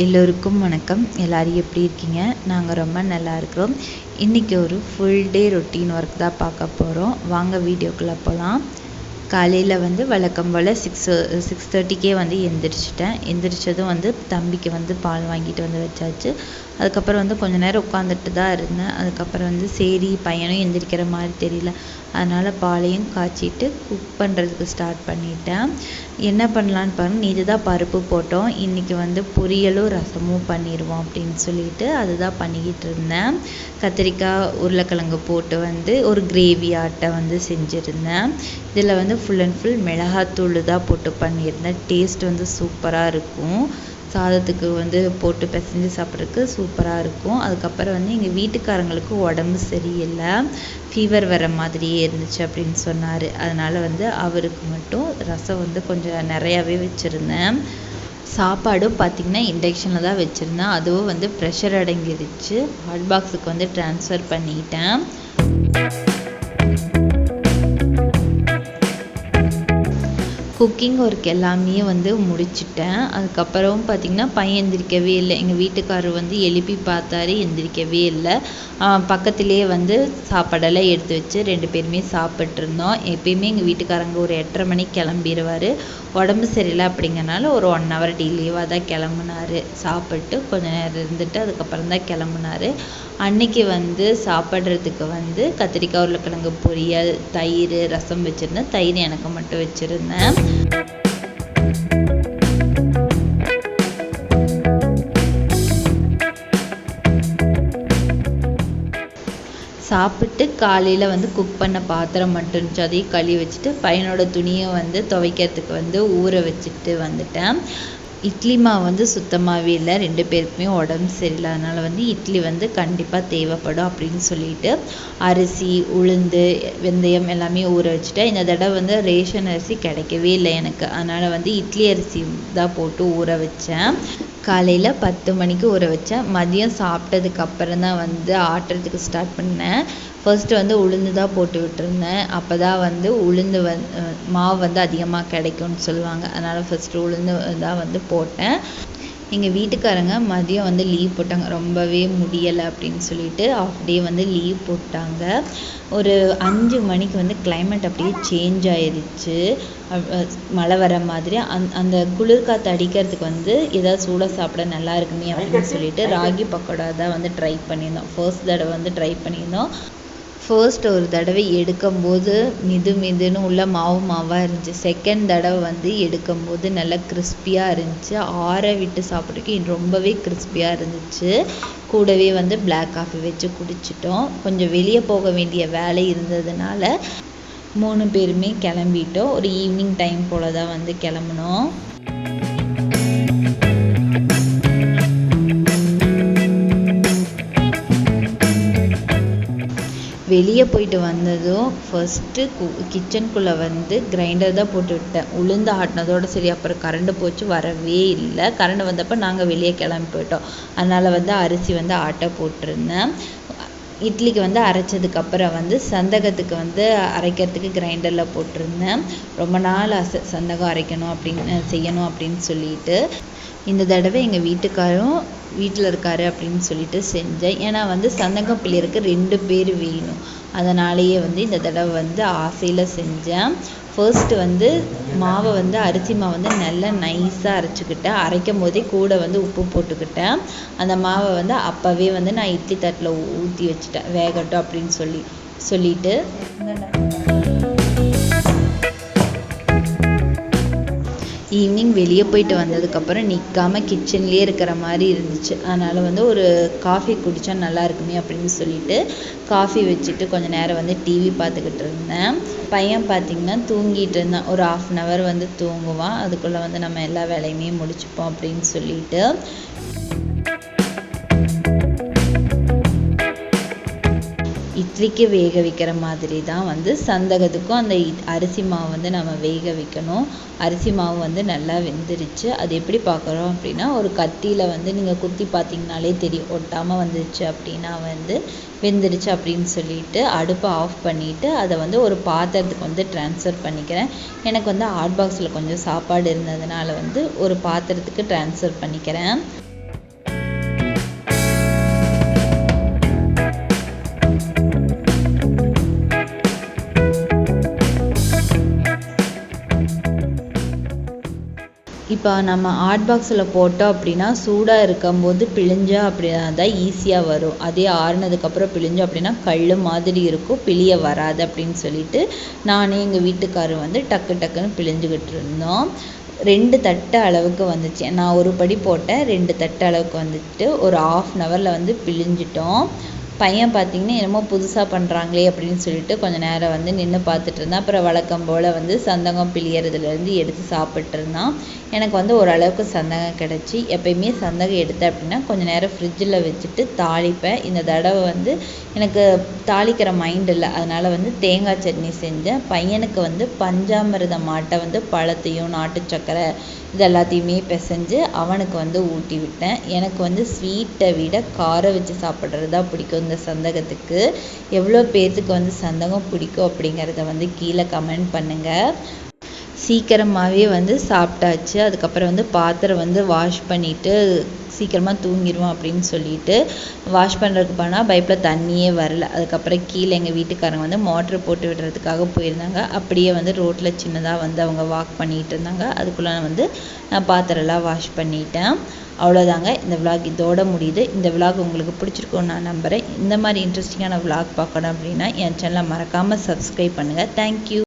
எல்லோருக்கும் வணக்கம். எல்லாரும் எப்படி இருக்கீங்க? நாங்கள் ரொம்ப நல்லா இருக்கிறோம். இன்றைக்கி ஒரு ஃபுல் டே ரொட்டீன் ஒர்க் தான் பார்க்க போகிறோம். வாங்க வீடியோக்குள்ளே போகலாம். காலையில் வழக்கம் போல் 6:30க்கே எந்திரிச்சிட்டேன். எந்திரிச்சதும் தம்பிக்கு பால் வாங்கிட்டு வச்சாச்சு. அதுக்கப்புறம் கொஞ்சம் நேரம் உட்காந்துட்டு தான் இருந்தேன். அதுக்கப்புறம் சரி பையனும் எந்திரிக்கிற மாதிரி தெரியல, அதனால் பாலையும் காய்ச்சிட்டு குக் பண்ணுறதுக்கு ஸ்டார்ட் பண்ணிட்டேன். என்ன பண்ணலான்னு பாருங்கள், நேற்று தான் பருப்பு போட்டோம். இன்றைக்கி பொரியலும் ரசமும் பண்ணிடுவோம் அப்படின்னு சொல்லிட்டு அதுதான் பண்ணிக்கிட்டு இருந்தேன். கத்திரிக்காய் உருளைக்கிழங்கு போட்டு ஒரு கிரேவி ஆட்டை செஞ்சுருந்தேன். இதில் ஃபுல் அண்ட் ஃபுல் மிளகாத்தூள் தான் போட்டு பண்ணியிருந்தேன். டேஸ்ட் சூப்பராக இருக்கும். சாதத்துக்கு போட்டு பிசைஞ்சு சாப்பிட்றதுக்கு சூப்பராக இருக்கும். அதுக்கப்புறம் எங்கள் வீட்டுக்காரங்களுக்கு உடம்பு சரியில்லை, ஃபீவர் வர மாதிரியே இருந்துச்சு அப்படின்னு சொன்னார். அதனால் அவருக்கு மட்டும் ரசம் கொஞ்சம் நிறையாவே வச்சுருந்தேன். சாப்பாடும் பார்த்திங்கன்னா இண்டக்ஷனில் தான் வச்சுருந்தேன். அதுவும் ப்ரெஷர் அடங்கிருச்சு. ஹாட் பாக்ஸுக்கு ட்ரான்ஸ்ஃபர் பண்ணிட்டேன். குக்கிங் ஒர்க் எல்லாமே முடிச்சிட்டேன். அதுக்கப்புறம் பார்த்திங்கன்னா பையன் எந்திரிக்கவே இல்லை. எங்கள் வீட்டுக்காரர் எழுப்பி பார்த்தாரு, எந்திரிக்கவே இல்லை. பக்கத்துலேயே சாப்பாடெல்லாம் எடுத்து வச்சு 2 பேருமே சாப்பிட்ருந்தோம். எப்பயுமே எங்கள் வீட்டுக்காரங்க ஒரு 8:30 மணிக்கு கிளம்பிடுவார். உடம்பு சரியில்லை அப்படிங்கிறனால ஒரு 1 ஹவர் டிலேவாக தான் கிளம்புனார். சாப்பிட்டு கொஞ்சம் நேரம் இருந்துட்டு அதுக்கப்புறம் தான் கிளம்புனார். அன்னைக்கு சாப்பிட்றதுக்கு கத்திரிக்காய் உருளைக்கிழங்கு பொரியல், தயிர், ரசம் வச்சுருந்தேன். தயிர் எனக்கு மட்டும் வச்சுருந்தேன். சாப்பிட்டு காலையில் குக் பண்ண பாத்திரம் மட்டும் இருந்துச்சு, அதையும் கழுவி வச்சுட்டு பையனோட துணியை துவைக்கிறதுக்கு ஊற வச்சுட்டு வந்துட்டேன். இட்லி மாவு சுத்தமாகவே இல்லை. 2 பேருக்குமே உடம்பு சரியில்லை. அதனால் இட்லி கண்டிப்பாக தேவைப்படும் அப்படின்னு சொல்லிட்டு அரிசி, உளுந்து, வெந்தயம் எல்லாமே ஊற வச்சுட்டேன். இந்த தடவை ரேஷன் அரிசி கிடைக்கவே இல்லை எனக்கு. அதனால் இட்லி அரிசி தான் போட்டு ஊற வச்சேன். காலையில் 10 மணிக்கு ஊற வச்சேன். மதியம் சாப்பிட்டதுக்கப்புறம் தான் ஆட்டுறதுக்கு ஸ்டார்ட் பண்ணேன். ஃபர்ஸ்ட்டு உளுந்து தான் போட்டு விட்டுருந்தேன். அப்போ தான் உளுந்து மாவு அதிகமாக கிடைக்கும்னு சொல்லுவாங்க. அதனால் ஃபர்ஸ்ட்டு உளுந்து தான் போட்டேன். எங்கள் வீட்டுக்காரங்க மதியம் லீவ் போட்டாங்க. ரொம்பவே முடியலை அப்படின்னு சொல்லிட்டு ஆஃப் டே லீவ் போட்டாங்க. ஒரு 5 மணிக்கு கிளைமேட் அப்படியே சேஞ்ச் ஆயிடுச்சு. மழை வர மாதிரி. அந்த குளிர்காற்று அடிக்கிறதுக்கு ஏதாவது சூடாக சாப்பிட நல்லா இருக்குமே அப்படின்னு சொல்லிட்டு ராகி பக்கோடா தான் ட்ரை பண்ணியிருந்தோம். ஃபர்ஸ்ட் தடவை ட்ரை பண்ணியிருந்தோம். ஃபர்ஸ்ட் ஒரு தடவை எடுக்கும்போது மிதுன்னு உள்ள மாவாக இருந்துச்சு. செகண்ட் தடவை எடுக்கும்போது நல்லா கிறிஸ்பியாக இருந்துச்சு. ஆற விட்டு சாப்பிட்றதுக்கு ரொம்பவே கிறிஸ்பியாக இருந்துச்சு. கூடவே பிளாக் காஃபி வச்சு குடிச்சிட்டோம். கொஞ்சம் வெளியே போக வேண்டிய வேலை இருந்ததுனால 3 பேருமே கிளம்பிட்டோம். ஒரு ஈவினிங் டைம் போல் தான் கிளம்புனோம். வெளியே போயிட்டு வந்ததும் ஃபர்ஸ்ட்டு கிச்சனுக்குள்ளே கிரைண்டர் தான் போட்டு விட்டேன். உளுந்து ஆட்டினதோடு சரி. அப்புறம் கரண்டு போச்சு, வரவே இல்லை. கரண்டு வந்தப்போ நாங்கள் வெளியே கிளம்பி போயிட்டோம். அதனால் அரிசி ஆட்ட போட்டிருந்தேன். இட்லிக்கு அரைச்சதுக்கப்புறம் சந்தகத்துக்கு அரைக்கிறதுக்கு கிரைண்டரில் போட்டிருந்தேன். ரொம்ப நாள் சந்தகம் அரைக்கணும் செய்யணும் அப்படின்னு சொல்லிட்டு இந்த தடவை எங்கள் வீட்டுக்காரும் வீட்டில் இருக்காரு அப்படின்னு சொல்லிட்டு செஞ்சேன். ஏன்னா சந்தகம் பிள்ளைக்கு 2 பேர் வேணும். அதனாலேயே இந்த தடவை ஆசையில் செஞ்சேன். ஃபர்ஸ்ட்டு மாவை அரிசி மாவு நல்லா நைஸாக அரைச்சிக்கிட்டேன். அரைக்கும் போதே கூட உப்பு போட்டுக்கிட்டேன். அந்த மாவை அப்போவே நான் இட்லி தட்டில் ஊற்றி வச்சுட்டேன், வேகட்டும் அப்படின்னு சொல்லிட்டு ஈவினிங் வெளியே போயிட்டு வந்ததுக்கப்புறம் நிற்காமல் கிச்சன்லேயே இருக்கிற மாதிரி இருந்துச்சு. அதனால் ஒரு காஃபி குடித்தா நல்லா இருக்குமே அப்படின்னு சொல்லிட்டு காஃபி வச்சுட்டு கொஞ்சம் நேரம் டிவி பார்த்துக்கிட்டு இருந்தேன். பையன் பார்த்திங்கன்னா தூங்கிட்டு இருந்தான். ஒரு 1/2 hour தூங்குவான். அதுக்குள்ளே நம்ம எல்லா வேலையுமே முடிச்சுப்போம் அப்படின்னு சொல்லிட்டு இட்லிக்கு வேக வைக்கிற மாதிரி தான் சந்தகத்துக்கும் அந்த அரிசி மாவு நம்ம வேக வைக்கணும். அரிசி மாவு நல்லா வெந்துருச்சு. அது எப்படி பார்க்குறோம் அப்படின்னா, ஒரு கத்தியில் நீங்கள் குத்தி பார்த்தீங்கனாலே தெரியும். ஒட்டாமல் வந்துருச்சு அப்படின்னா வெந்துருச்சு அப்படின்னு சொல்லிட்டு அடுப்பை ஆஃப் பண்ணிவிட்டு அதை ஒரு பாத்திரத்துக்கு ட்ரான்ஸ்ஃபர் பண்ணிக்கிறேன். எனக்கு ஹாட் பாக்ஸில் கொஞ்சம் சாப்பாடு இருந்ததுனால ஒரு பாத்திரத்துக்கு ட்ரான்ஸ்ஃபர் பண்ணிக்கிறேன். இப்போ நம்ம ஹாட் பாக்ஸில் போட்டோம் அப்படின்னா சூடாக இருக்கும்போது பிழிஞ்சா அப்படின்னா தான் ஈஸியாக வரும். அதே ஆறுனதுக்கப்புறம் பிழிஞ்சோம் அப்படின்னா கல் மாதிரி இருக்கும், பிழிய வராது அப்படின்னு சொல்லிட்டு நானே எங்கள் வீட்டுக்காரர் வந்து டக்கு டக்குன்னு பிழிஞ்சுக்கிட்டு இருந்தோம். 2 தட்டு அளவுக்கு வந்துச்சு. நான் ஒரு படி போட்டேன், 2 தட்டு அளவுக்கு வந்துட்டு ஒரு 1/2 ஹவரில் வந்து பிழிஞ்சிட்டோம். பையன் பார்த்தீங்கன்னா என்னமோ புதுசாக பண்ணுறாங்களே அப்படின்னு சொல்லிட்டு கொஞ்சம் நேரம் வந்து நின்று பார்த்துட்டு இருந்தான். அப்புறம் வழக்கம் போல் வந்து சந்தகம் பிழியறதுலேருந்து எடுத்து சாப்பிட்டு இருந்தான். எனக்கு வந்து ஓரளவுக்கு சந்தகம் கிடச்சி. எப்பயுமே சந்தகம் எடுத்தேன் அப்படின்னா கொஞ்சம் நேரம் ஃப்ரிட்ஜில் வச்சுட்டு தாளிப்பேன். இந்த தடவை வந்து எனக்கு தாளிக்கிற மைண்ட் இல்லை, அதனால் வந்து தேங்காய் சட்னி செஞ்சேன். பையனுக்கு வந்து பஞ்சாமிர்தம் மாட்டை வந்து பழத்தையும் நாட்டு சக்கரை இது எல்லாத்தையுமே பிசைஞ்சு அவனுக்கு வந்து ஊட்டி விட்டேன். எனக்கு வந்து ஸ்வீட்டை விட காரம் வச்சு சாப்பிட்றது தான் பிடிக்கும். இந்த சந்தகத்துக்கு எவ்வளோ பேர்த்துக்கு வந்து சந்தகம் பிடிக்கும் அப்படிங்கிறத வந்து கீழே கமெண்ட் பண்ணுங்கள். சீக்கிரமாகவே வந்து சாப்பிட்டாச்சு. அதுக்கப்புறம் வந்து பாத்திரம் வந்து வாஷ் பண்ணிவிட்டு சீக்கிரமாக தூங்கிடுவோம் அப்படின்னு சொல்லிட்டு வாஷ் பண்ணுறதுக்கு போனால் பைப்பில் தண்ணியே வரல. அதுக்கப்புறம் கீழே எங்கள் வீட்டுக்காரங்க வந்து மோட்ரு போட்டு விடுறதுக்காக போயிருந்தாங்க. அப்படியே வந்து ரோட்டில் சின்னதாக வந்து அவங்க வாக் பண்ணிகிட்டு இருந்தாங்க. அதுக்குள்ளே வந்து நான் பாத்திரம்லாம் வாஷ் பண்ணிட்டேன். அவ்வளோதாங்க, இந்த விளாக் இதோட முடியுது. இந்த விளாக் உங்களுக்கு பிடிச்சிருக்கும்னு நான் நம்புகிறேன். இந்த மாதிரி இன்ட்ரெஸ்டிங்கான விளாக் பார்க்கணும் அப்படின்னா என் சேனலை மறக்காமல் சப்ஸ்கிரைப் பண்ணுங்கள். தேங்க்யூ.